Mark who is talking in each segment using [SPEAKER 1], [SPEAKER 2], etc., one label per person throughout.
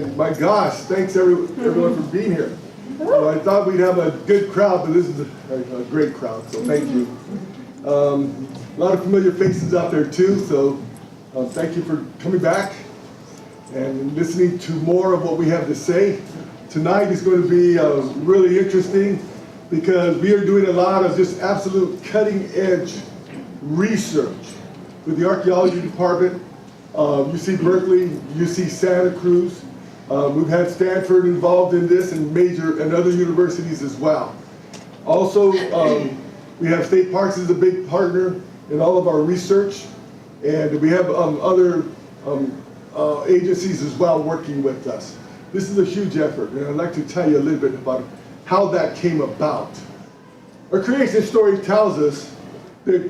[SPEAKER 1] And my gosh, thanks everyone for being here. I thought we'd have a good crowd, but this is a great crowd, so thank you. A lot of familiar faces out there too, so thank you for coming back and listening to more of what we have to say. Tonight is going to be really interesting because we are doing a lot of just absolute cutting edge research with the archaeology department. You see Berkeley, you see Santa Cruz. We've had Stanford involved in this and other universities as well. Also, we have State Parks as a big partner in all of our research, and we have other agencies as well working with us. This is a huge effort, and I'd like to tell you a little bit about how that came about. Our creation story tells us that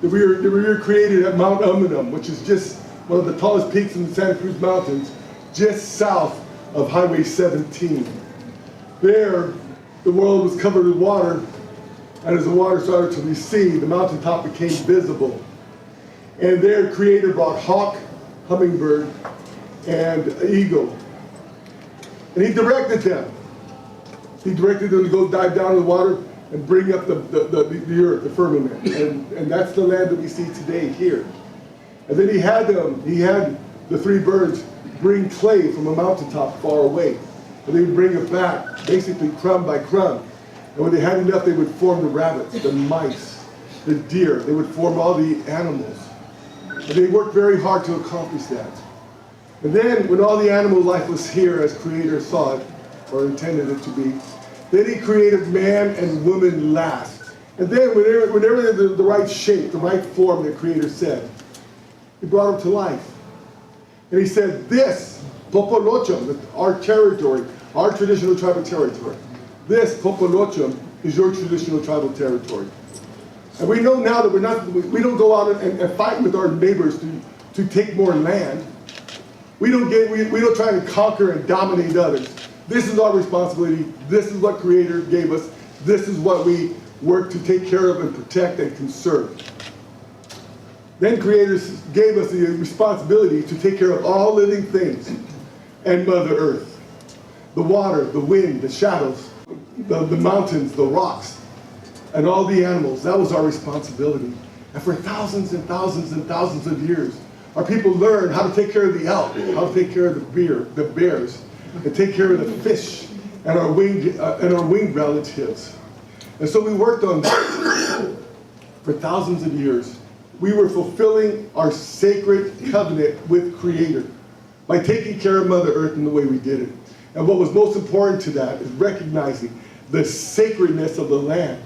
[SPEAKER 1] we were created at Mount Umunhum, which is just one of the tallest peaks in the Santa Cruz Mountains, just south of Highway 17. There, the world was covered with water, and as the water started to recede, the mountaintop became visible. And there, Creator brought hawk, hummingbird, and eagle. And he directed them. He directed them to go dive down in the water and bring up the earth, the firmament. And that's the land that we see today here. And then he had the three birds bring clay from a mountaintop far away. And they would bring it back, basically crumb by crumb. And when they had enough, they would form the rabbits, the mice, the deer. They would form all the animals. And they worked very hard to accomplish that. And then, when all the animal life was here as Creator saw it, or intended it to be, then he created man and woman last. And then, whenever they're the right shape, the right form that Creator said, he brought them to life. And he said, this, Popolochum, our territory, our traditional tribal territory, this, Popolochum, is your traditional tribal territory. And we know now that we don't go out and fight with our neighbors to take more land. We don't try to conquer and dominate others. This is our responsibility. This is what Creator gave us. This is what we work to take care of and protect and conserve. Then Creator gave us the responsibility to take care of all living things and Mother Earth. The water, the wind, the shadows, the mountains, the rocks, and all the animals. That was our responsibility. And for thousands and thousands and thousands of years, our people learned how to take care of the elk, how to take care of the bears, and take care of the fish and our winged relatives. And so we worked on that for thousands of years. We were fulfilling our sacred covenant with Creator by taking care of Mother Earth in the way we did it. And what was most important to that is recognizing the sacredness of the land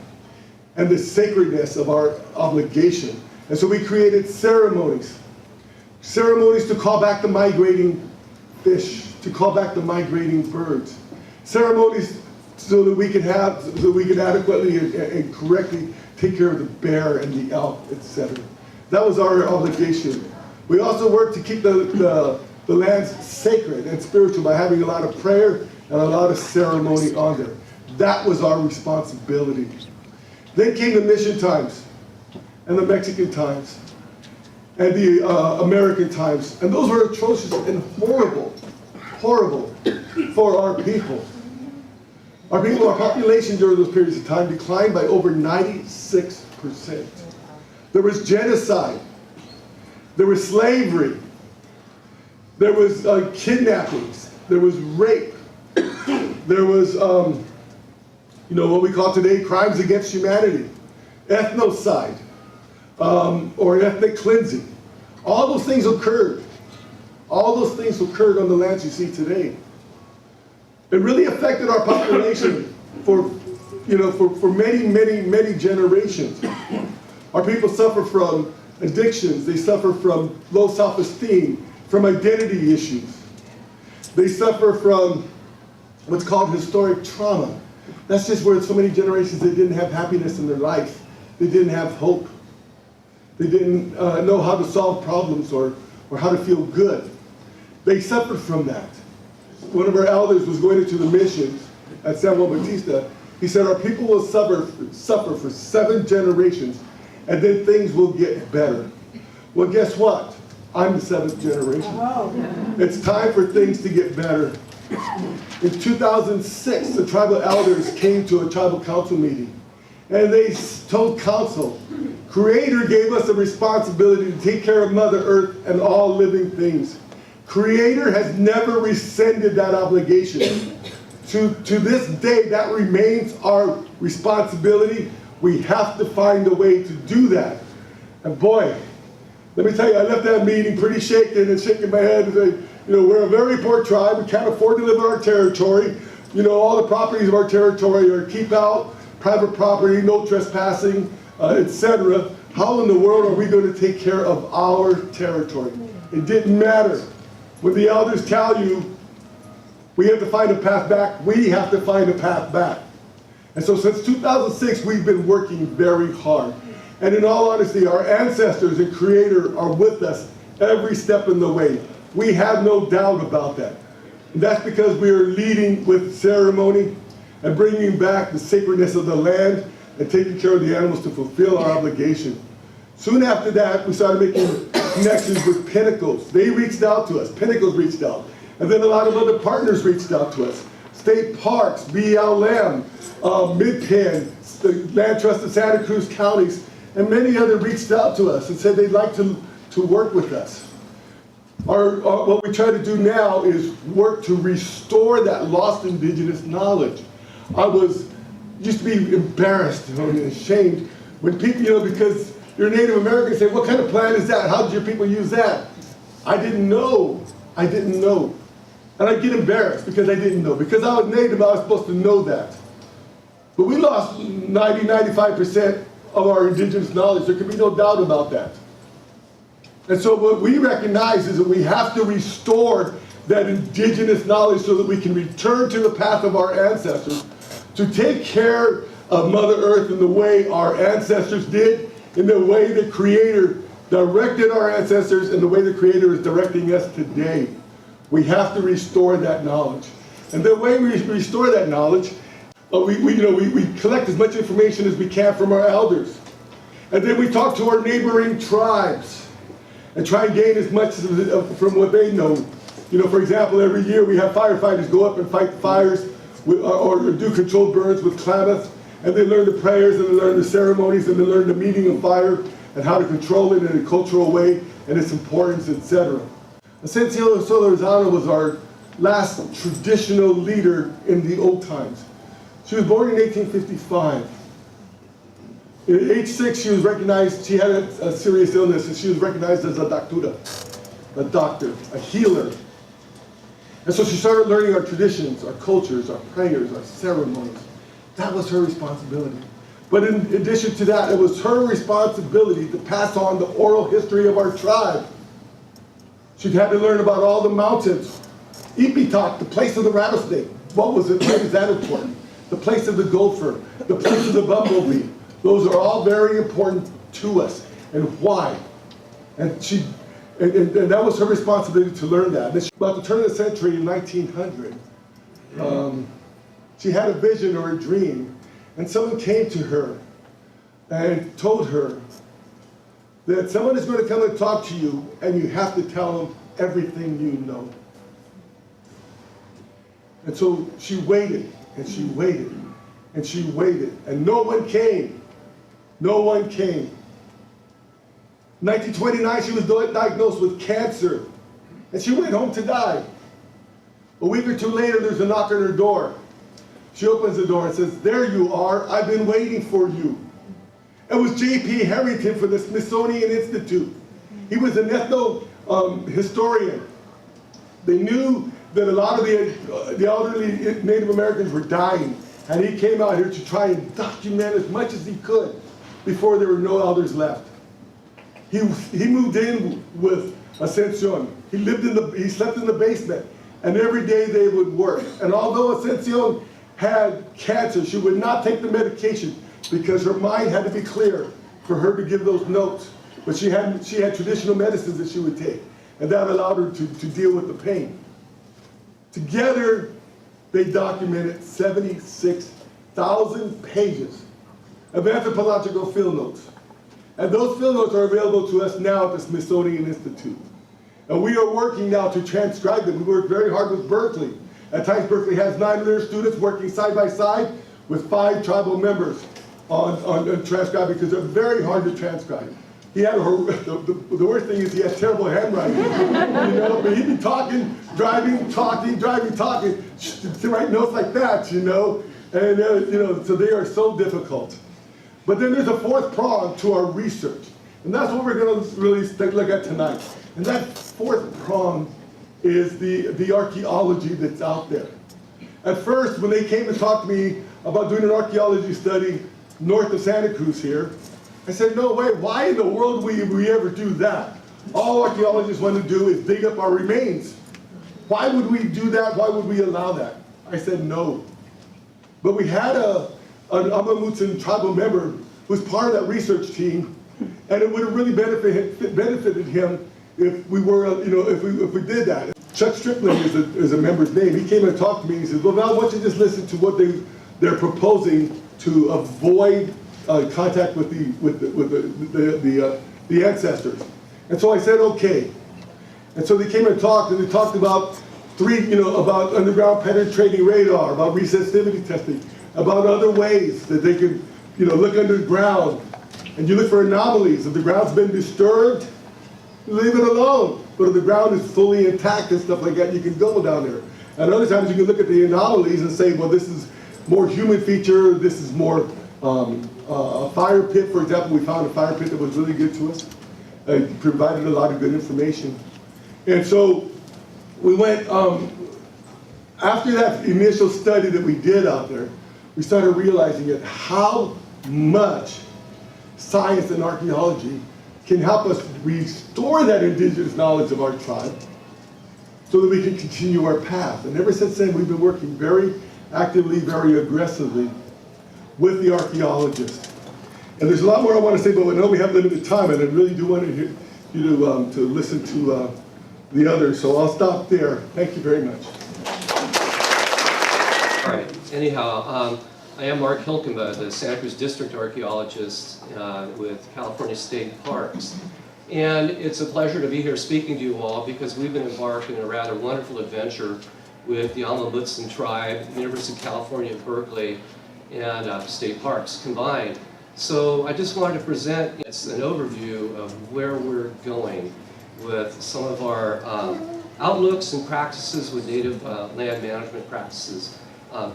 [SPEAKER 1] and the sacredness of our obligation. And so we created ceremonies. Ceremonies to call back the migrating fish, to call back the migrating birds. Ceremonies so that we could adequately and correctly take care of the bear and the elk, etc. That was our obligation. We also worked to keep the lands sacred and spiritual by having a lot of prayer and a lot of ceremony on there. That was our responsibility. Then came the mission times and the Mexican times and the American times. And those were atrocious and horrible for our people. Our population during those periods of time declined by over 96%. There was genocide. There was slavery. There was kidnappings. There was rape. There was, what we call today crimes against humanity, ethnocide, or ethnic cleansing. All those things occurred. All those things occurred on the lands you see today. It really affected our population for many generations. Our people suffer from addictions. They suffer from low self-esteem, from identity issues. They suffer from what's called historic trauma. That's just where so many generations they didn't have happiness in their life. They didn't have hope. They didn't know how to solve problems or how to feel good. They suffered from that. One of our elders was going into the missions at San Juan Bautista. He said, our people will suffer for 7 generations, and then things will get better. Well, guess what? I'm the 7th generation. It's time for things to get better. In 2006, the tribal elders came to a tribal council meeting, and they told council, Creator gave us a responsibility to take care of Mother Earth and all living things. Creator has never rescinded that obligation. To this day, that remains our responsibility. We have to find a way to do that. And boy, let me tell you, I left that meeting pretty shaken and shaking my head and saying, we're a very poor tribe. We can't afford to live in our territory. All the properties of our territory are keep out, private property, no trespassing, etc. How in the world are we going to take care of our territory? It didn't matter. When the elders tell you, we have to find a path back, we have to find a path back. And so since 2006, we've been working very hard. And in all honesty, our ancestors and Creator are with us every step in the way. We have no doubt about that. And that's because we are leading with ceremony and bringing back the sacredness of the land and taking care of the animals to fulfill our obligation. Soon after that, we started making connections with Pinnacles. They reached out to us. Pinnacles reached out. And then a lot of other partners reached out to us. State Parks, BLM, Mid-Penn, the Land Trust of Santa Cruz counties, and many others reached out to us and said they'd like to work with us. What we try to do now is work to restore that lost indigenous knowledge. I used to be embarrassed and ashamed when people, because you're Native American, say, what kind of plan is that? How did your people use that? I didn't know. I didn't know. And I get embarrassed because I didn't know. Because I was Native, I was supposed to know that. But we lost 95% of our indigenous knowledge. There can be no doubt about that. And so what we recognize is that we have to restore that indigenous knowledge so that we can return to the path of our ancestors, to take care of Mother Earth in the way our ancestors did, in the way the Creator directed our ancestors, and the way the Creator is directing us today. We have to restore that knowledge. And the way we restore that knowledge, we collect as much information as we can from our elders. And then we talk to our neighboring tribes and try and gain as much from what they know. For example, every year we have firefighters go up and fight fires or do controlled burns with Klamath, and they learn the prayers and they learn the ceremonies and they learn the meaning of fire and how to control it in a cultural way and its importance, etc. Ancestor Solorzano was our last traditional leader in the old times. She was born in 1855. At age 6, she was recognized, she had a serious illness, and she was recognized as a doctora, a doctor, a healer. And so she started learning our traditions, our cultures, our prayers, our ceremonies. That was her responsibility. But in addition to that, it was her responsibility to pass on the oral history of our tribe. She'd had to learn about all the mountains. Ipitak, the place of the rattlesnake. What was it? Why is that important? The place of the gopher, the place of the bumblebee. Those are all very important to us. And why? And that was her responsibility to learn that. And about the turn of the century in 1900, she had a vision or a dream, and someone came to her and told her that someone is going to come and talk to you, and you have to tell them everything you know. And so she waited, and she waited, and she waited, and no one came. No one came. In 1929, she was diagnosed with cancer, and she went home to die. A week or two later, there's a knock on her door. She opens the door and says, "There you are, I've been waiting for you." It was J.P. Harrington for the Smithsonian Institute. He was an ethno-historian. They knew that a lot of the elderly Native Americans were dying, and he came out here to try and document as much as he could before there were no elders left. He moved in with Ascension. He slept in the basement, and every day they would work. And although Ascension had cancer, she would not take the medication because her mind had to be clear for her to give those notes. But she had traditional medicines that she would take, and that allowed her to deal with the pain. Together, they documented 76,000 pages of anthropological field notes. And those field notes are available to us now at the Smithsonian Institute. And we are working now to transcribe them. We work very hard with Berkeley. At times, Berkeley has 900 students working side by side with 5 tribal members on transcribing because they're very hard to transcribe. He had the worst thing is he had terrible handwriting, you know. But he'd be talking, driving, talking, driving, talking, to write notes like that, you know. And you know, so they are so difficult. But then there's a 4th prong to our research, and that's what we're going to really look at tonight. And that 4th prong is the archaeology that's out there. At first, when they came to talk to me about doing an archaeology study north of Santa Cruz here, I said, no way, why in the world would we ever do that? All archaeologists want to do is dig up our remains. Why would we do that? Why would we allow that? I said, no. But we had an Amah Mutsun tribal member who was part of that research team, and it would have really benefited him if we were, you know, if we did that. Chuck Strickland is a member's name. He came and talked to me. He said, well, Val, why don't you just listen to what they're proposing to avoid contact with the ancestors. And so I said, okay. And so they came and they talked about about underground penetrating radar, about resistivity testing, about other ways that they could, you know, look underground. And you look for anomalies. If the ground's been disturbed, leave it alone. But if the ground is fully intact and stuff like that, you can go down there. And other times you can look at the anomalies and say, well, this is more human feature, this is more a fire pit, for example. We found a fire pit that was really good to us. It provided a lot of good information. And so we went, after that initial study that we did out there, we started realizing that how much science and archaeology can help us restore that indigenous knowledge of our tribe so that we can continue our path. And ever since then, we've been working very actively, very aggressively with the archaeologists. And there's a lot more I want to say, but I know we have limited time, and I really do want you to listen to the others. So I'll stop there. Thank you very much.
[SPEAKER 2] All right. Anyhow, I am Mark Hilkenba, the Santa Cruz District Archaeologist with California State Parks. And it's a pleasure to be here speaking to you all because we've been embarked in a rather wonderful adventure with the Amah Mutsun tribe, University of California at Berkeley, and state parks combined. So I just wanted to present an overview of where we're going with some of our outlooks and practices with native land management practices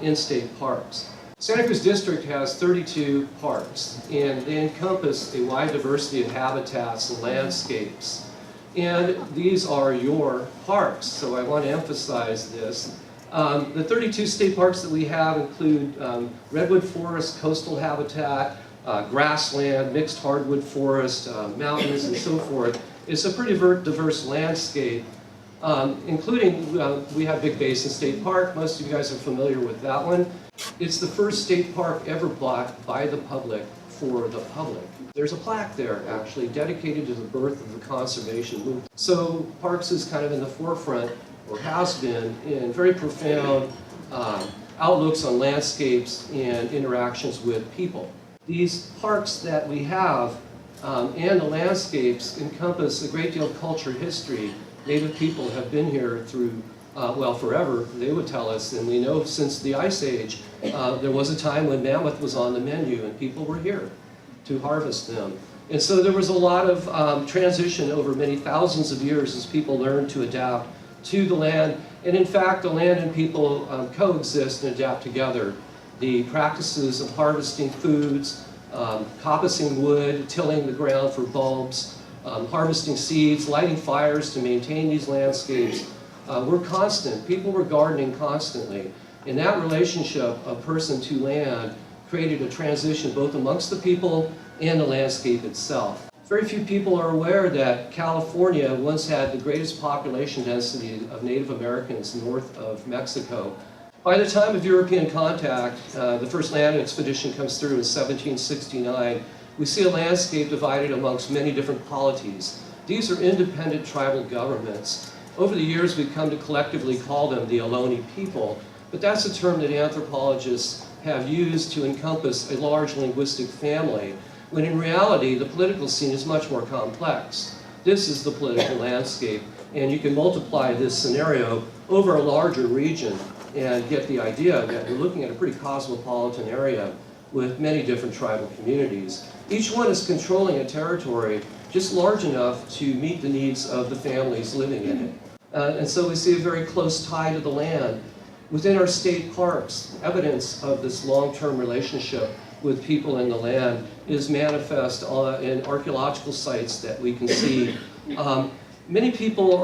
[SPEAKER 2] in state parks. Santa Cruz District has 32 parks, and they encompass a wide diversity of habitats and landscapes. And these are your parks, so I want to emphasize this. The 32 state parks that we have include redwood forest, coastal habitat, grassland, mixed hardwood forest, mountains, and so forth. It's a pretty diverse landscape, including, we have Big Basin State Park. Most of you guys are familiar with that one. It's the first state park ever bought by the public for the public. There's a plaque there, actually, dedicated to the birth of the conservation movement. So parks is kind of in the forefront, or has been, in very profound outlooks on landscapes and interactions with people. These parks that we have and the landscapes encompass a great deal of culture, history. Native people have been here through, well, forever, they would tell us, and we know since the Ice Age, there was a time when mammoth was on the menu and people were here to harvest them. And so there was a lot of transition over many thousands of years as people learned to adapt to the land. And in fact, the land and people coexist and adapt together. The practices of harvesting foods, coppicing wood, tilling the ground for bulbs, harvesting seeds, lighting fires to maintain these landscapes were constant. People were gardening constantly. And that relationship of person to land created a transition both amongst the people and the landscape itself. Very few people are aware that California once had the greatest population density of Native Americans north of Mexico. By the time of European contact, the first land expedition comes through in 1769, we see a landscape divided amongst many different polities. These are independent tribal governments. Over the years, we've come to collectively call them the Ohlone people, but that's a term that anthropologists have used to encompass a large linguistic family, when in reality, the political scene is much more complex. This is the political landscape And you can multiply this scenario over a larger region and get the idea that we're looking at a pretty cosmopolitan area with many different tribal communities. Each one is controlling a territory just large enough to meet the needs of the families living in it. And so we see a very close tie to the land. Within our state parks, evidence of this long-term relationship with people in the land is manifest in archeological sites that we can see. Many people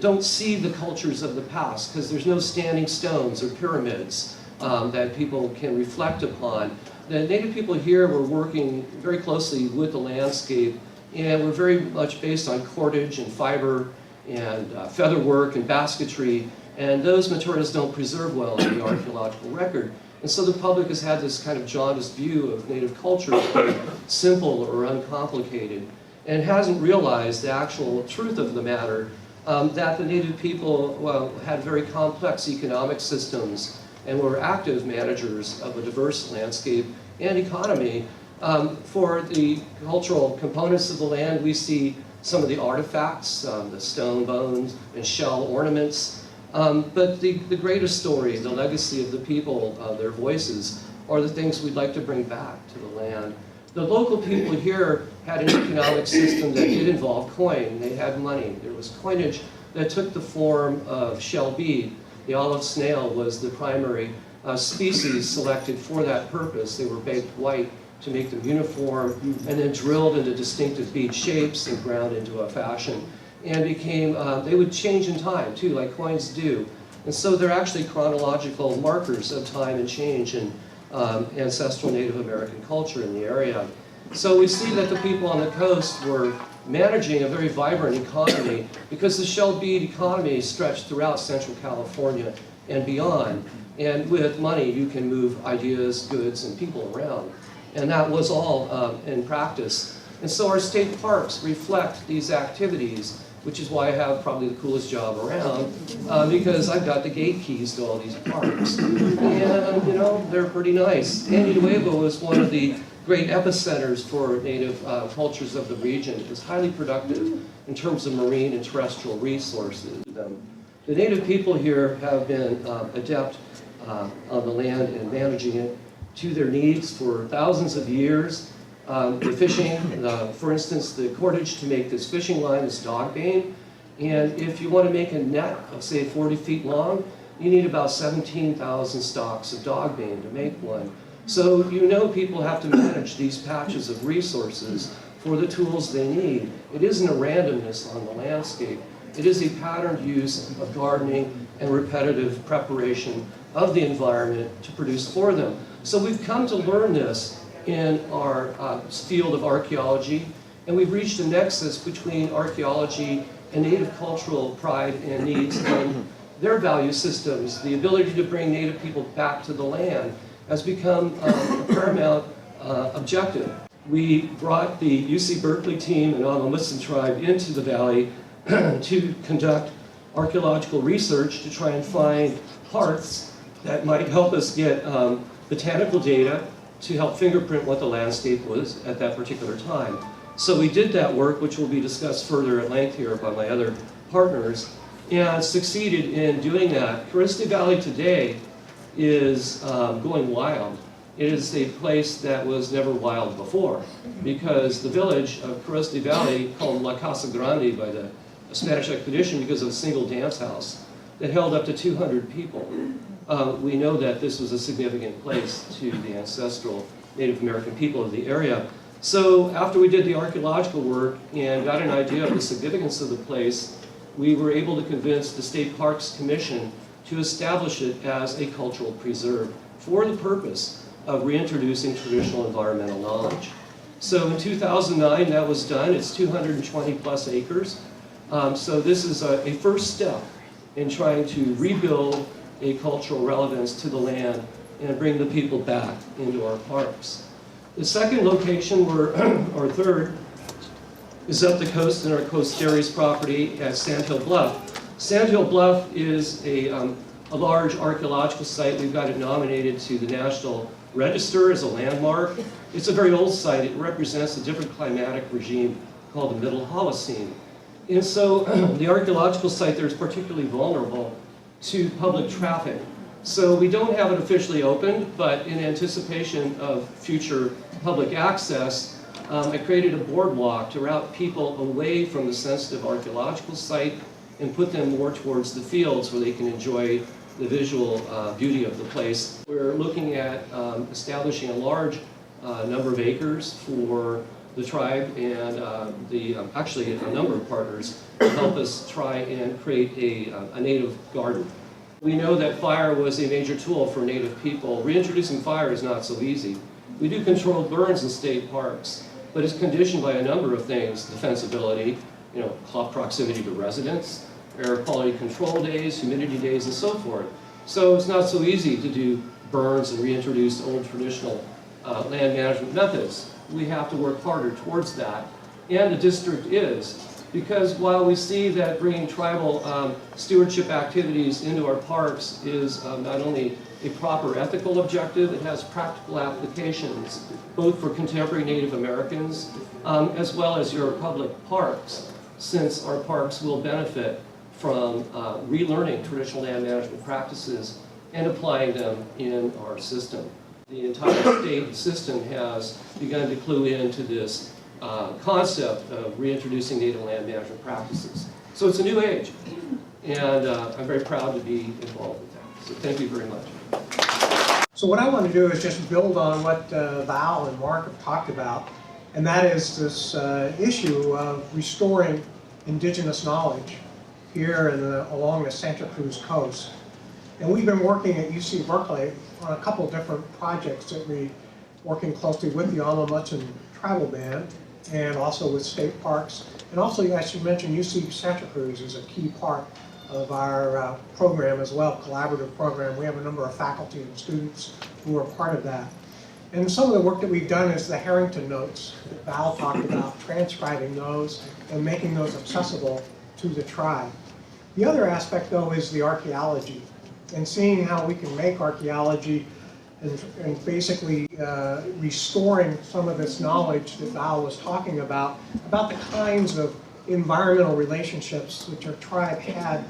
[SPEAKER 2] don't see the cultures of the past because there's no standing stones or pyramids that people can reflect upon. The native people here were working very closely with the landscape, and were very much based on cordage and fiber and feather work and basketry, and those materials don't preserve well in the archaeological record. And so the public has had this kind of jaundiced view of native culture as simple or uncomplicated, and hasn't realized the actual truth of the matter, that the native people had very complex economic systems and were active managers of a diverse landscape and economy. For the cultural components of the land, we see some of the artifacts, the stone bones and shell ornaments. But the greatest story, the legacy of the people, their voices, are the things we'd like to bring back to the land. The local people here had an economic system that did involve coin. They had money. There was coinage that took the form of shell bead. The olive snail was the primary species selected for that purpose. They were baked white to make them uniform, and then drilled into distinctive bead shapes and ground into a fashion. And became, they would change in time too, like coins do. And so they're actually chronological markers of time and change in ancestral Native American culture in the area. So we see that the people on the coast were managing a very vibrant economy because the shell bead economy stretched throughout Central California and beyond. And with money, you can move ideas, goods, and people around. And that was all in practice. And so our state parks reflect these activities, which is why I have probably the coolest job around, because I've got the gate keys to all these parks. And, you know, they're pretty nice. Andy Nuevo is one of the great epicenters for native cultures of the region. It's highly productive in terms of marine and terrestrial resources. The native people here have been adept on the land and managing it to their needs for thousands of years. The fishing, for instance, the cordage to make this fishing line is dog bane. And if you want to make a net of, say, 40 feet long, you need about 17,000 stalks of dog bane to make one. So you know people have to manage these patches of resources for the tools they need. It isn't a randomness on the landscape. It is a patterned use of gardening and repetitive preparation of the environment to produce for them. So we've come to learn this in our field of archaeology, and we've reached a nexus between archaeology and native cultural pride and needs and their value systems. The ability to bring native people back to the land has become a paramount objective. We brought the UC Berkeley team and Amah Mutsun tribe into the valley to conduct archaeological research to try and find parts that might help us get botanical data to help fingerprint what the landscape was at that particular time. So we did that work, which will be discussed further at length here by my other partners, and succeeded in doing that. Cruz Valley today is going wild. It is a place that was never wild before, because the village of Cruz Valley, called La Casa Grande by the Spanish expedition because of a single dance house that held up to 200 people. We know that this was a significant place to the ancestral Native American people of the area. So after we did the archaeological work and got an idea of the significance of the place, we were able to convince the State Parks Commission to establish it as a cultural preserve for the purpose of reintroducing traditional environmental knowledge. So in 2009, that was done. It's 220 plus acres. So this is a first step in trying to rebuild a cultural relevance to the land and bring the people back into our parks. The second location, or third, is up the coast in our Coast Dairies property at Sandhill Bluff. Sandhill Bluff is a large archaeological site. We've got it nominated to the National Register as a landmark. It's a very old site. It represents a different climatic regime called the Middle Holocene. And so the archaeological site there is particularly vulnerable to public traffic. So we don't have it officially opened, but in anticipation of future public access, I created a boardwalk to route people away from the sensitive archaeological site and put them more towards the fields where they can enjoy the visual beauty of the place. We're looking at establishing a large number of acres for the tribe and actually a number of partners to help us try and create a native garden. We know that fire was a major tool for native people. Reintroducing fire is not so easy. We do controlled burns in state parks, but it's conditioned by a number of things: defensibility, proximity to residents, air quality control days, humidity days, and so forth. So it's not so easy to do burns and reintroduce old traditional land management methods. We have to work harder towards that, and the district is. Because while we see that bringing tribal stewardship activities into our parks is not only a proper ethical objective, it has practical applications, both for contemporary Native Americans as well as your public parks, since our parks will benefit from relearning traditional land management practices and applying them in our system. The entire state system has begun to clue into this concept of reintroducing native land management practices. So it's a new age, and I'm very proud to be involved with that. So thank you very much.
[SPEAKER 3] So what I want to do is just build on what Val and Mark have talked about, and that is this issue of restoring indigenous knowledge here along the Santa Cruz coast. And we've been working at UC Berkeley on a couple of different projects that we're working closely with the Amah Mutsun tribal band and also with state parks. And also, as you mentioned, UC Santa Cruz is a key part of our program as well, collaborative program. We have a number of faculty and students who are part of that. And some of the work that we've done is the Harrington notes that Val talked about, transcribing those and making those accessible to the tribe. The other aspect, though, is the archaeology, and seeing how we can make archaeology and basically restoring some of this knowledge that Val was talking about the kinds of environmental relationships which our tribe had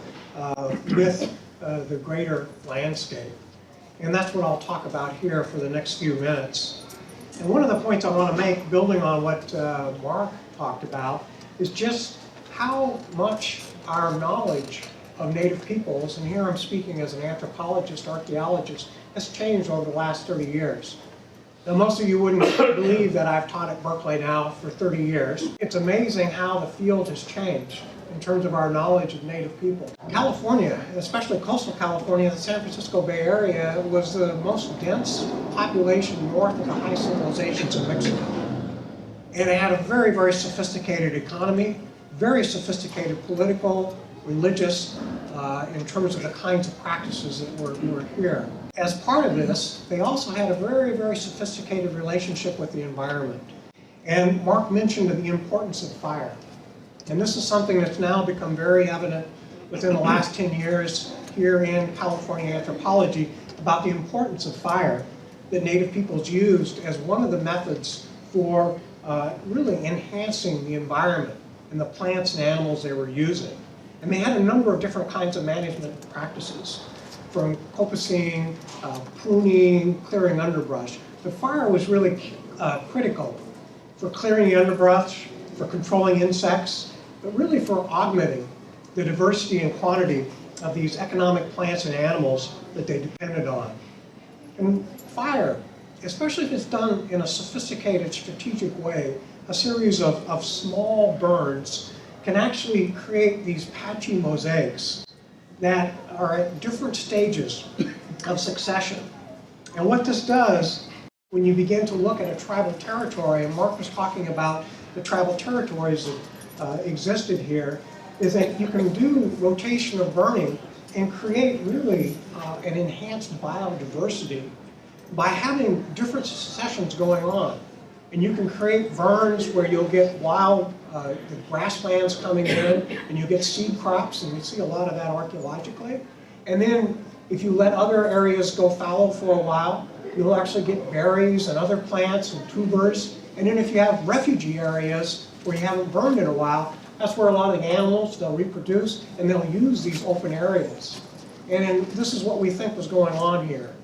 [SPEAKER 3] with the greater landscape. And that's what I'll talk about here for the next few minutes. And one of the points I want to make, building on what Mark talked about, is just how much our knowledge of Native peoples, and here I'm speaking as an anthropologist, archaeologist, has changed over the last 30 years. Now, most of you wouldn't believe that I've taught at Berkeley now for 30 years. It's amazing how the field has changed in terms of our knowledge of Native people. California, especially coastal California, the San Francisco Bay Area, was the most dense population north of the high civilizations in Mexico. And it had a very, very sophisticated economy, very sophisticated political, religious, in terms of the kinds of practices that were here. As part of this, they also had a very, very sophisticated relationship with the environment. And Mark mentioned the importance of fire. And this is something that's now become very evident within the last 10 years here in California anthropology about the importance of fire that Native peoples used as one of the methods for really enhancing the environment and the plants and animals they were using. And they had a number of different kinds of management practices, from copacing, pruning, clearing underbrush. The fire was really critical for clearing the underbrush, for controlling insects, but really for augmenting the diversity and quantity of these economic plants and animals that they depended on. And fire, especially if it's done in a sophisticated, strategic way, a series of small burns can actually create these patchy mosaics that are at different stages of succession. And what this does, when you begin to look at a tribal territory, and Mark was talking about the tribal territories that existed here, is that you can do rotation of burning and create really an enhanced biodiversity by having different successions going on. And you can create burns where you'll get wild the grasslands coming in, and you get seed crops, and we see a lot of that archaeologically. And then if you let other areas go fallow for a while, you'll actually get berries and other plants and tubers. And then if you have refugee areas where you haven't burned in a while, That's where a lot of the animals, they'll reproduce, and they'll use these open areas. And this is what we think was going on here.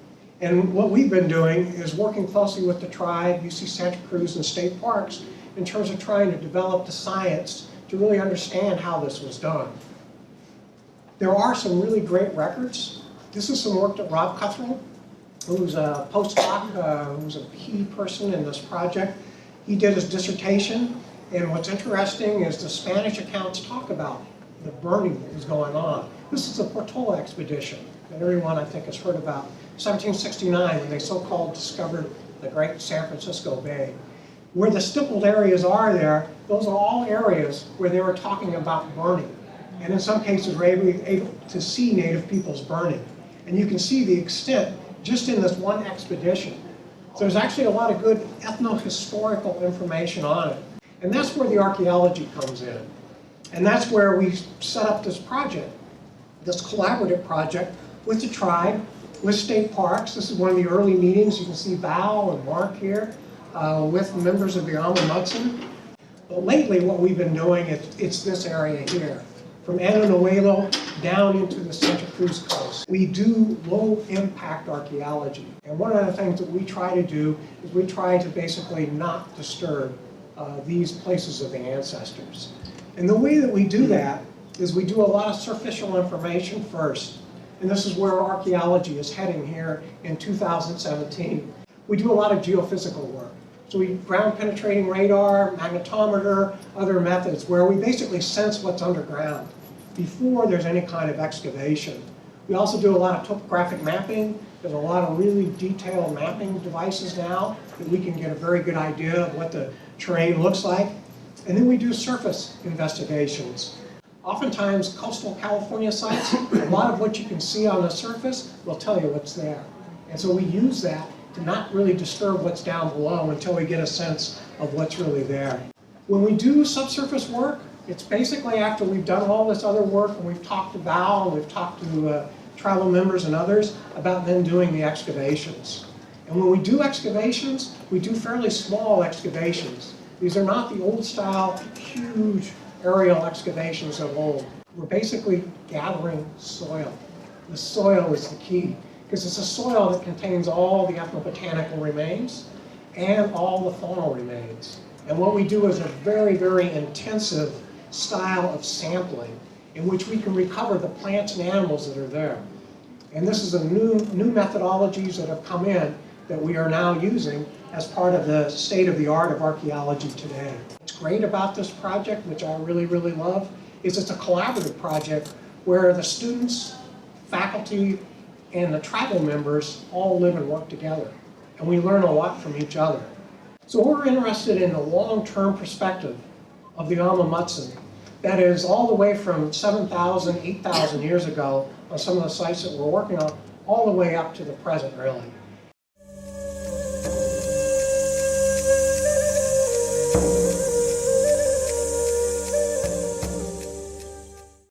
[SPEAKER 3] And what we've been doing is working closely with the tribe, UC Santa Cruz, and state parks in terms of trying to develop the science to really understand how this was done. There are some really great records. This is some work that Rob Cuthrell, who's a postdoc, who's a key person in this project. He did his dissertation, and what's interesting is the Spanish accounts talk about the burning that was going on. This is the Portola expedition that everyone, I think, has heard about. 1769, when they so-called discovered the great San Francisco Bay. Where the stippled areas are there, those are all areas where they were talking about burning. And in some cases, we're able to see native peoples burning. And you can see the extent just in this one expedition. So there's actually a lot of good ethno-historical information on it. And that's where the archaeology comes in. And that's where we set up this project, this collaborative project with the tribe, with state parks. This is one of the early meetings. You can see Val and Mark here with members of the Amah Mutsun. But lately what we've been doing, it's this area here. From Ananuelo down into the Santa Cruz coast. We do low impact archaeology. And one of the things that we try to do is we try to basically not disturb these places of the ancestors. And the way that we do that is we do a lot of superficial information first. And this is where archaeology is heading here in 2017. We do a lot of geophysical work. So we ground penetrating radar, magnetometer, other methods where we basically sense what's underground before there's any kind of excavation. We also do a lot of topographic mapping. There's a lot of really detailed mapping devices now that we can get a very good idea of what the terrain looks like. And then we do surface investigations. Oftentimes, coastal California sites, a lot of what you can see on the surface will tell you what's there. And so we use that to not really disturb what's down below until we get a sense of what's really there. When we do subsurface work, it's basically after we've done all this other work and we've talked to Val and we've talked to tribal members and others about then doing the excavations. And when we do excavations, we do fairly small excavations. These are not the old style, huge aerial excavations of old. We're basically gathering soil. The soil is the key, because it's a soil that contains all the ethnobotanical remains and all the faunal remains. And what we do is a very, very intensive style of sampling in which we can recover the plants and animals that are there. And this is a new methodologies that have come in that we are now using as part of the state-of-the-art of archaeology today. What's great about this project, which I really, really love, is it's a collaborative project where the students, faculty, and the tribal members all live and work together. And we learn a lot from each other. So we're interested in the long-term perspective of the Amah Mutsun. That is all the way from 7,000, 8,000 years ago on some of the sites that we're working on, all the way up to the present, really.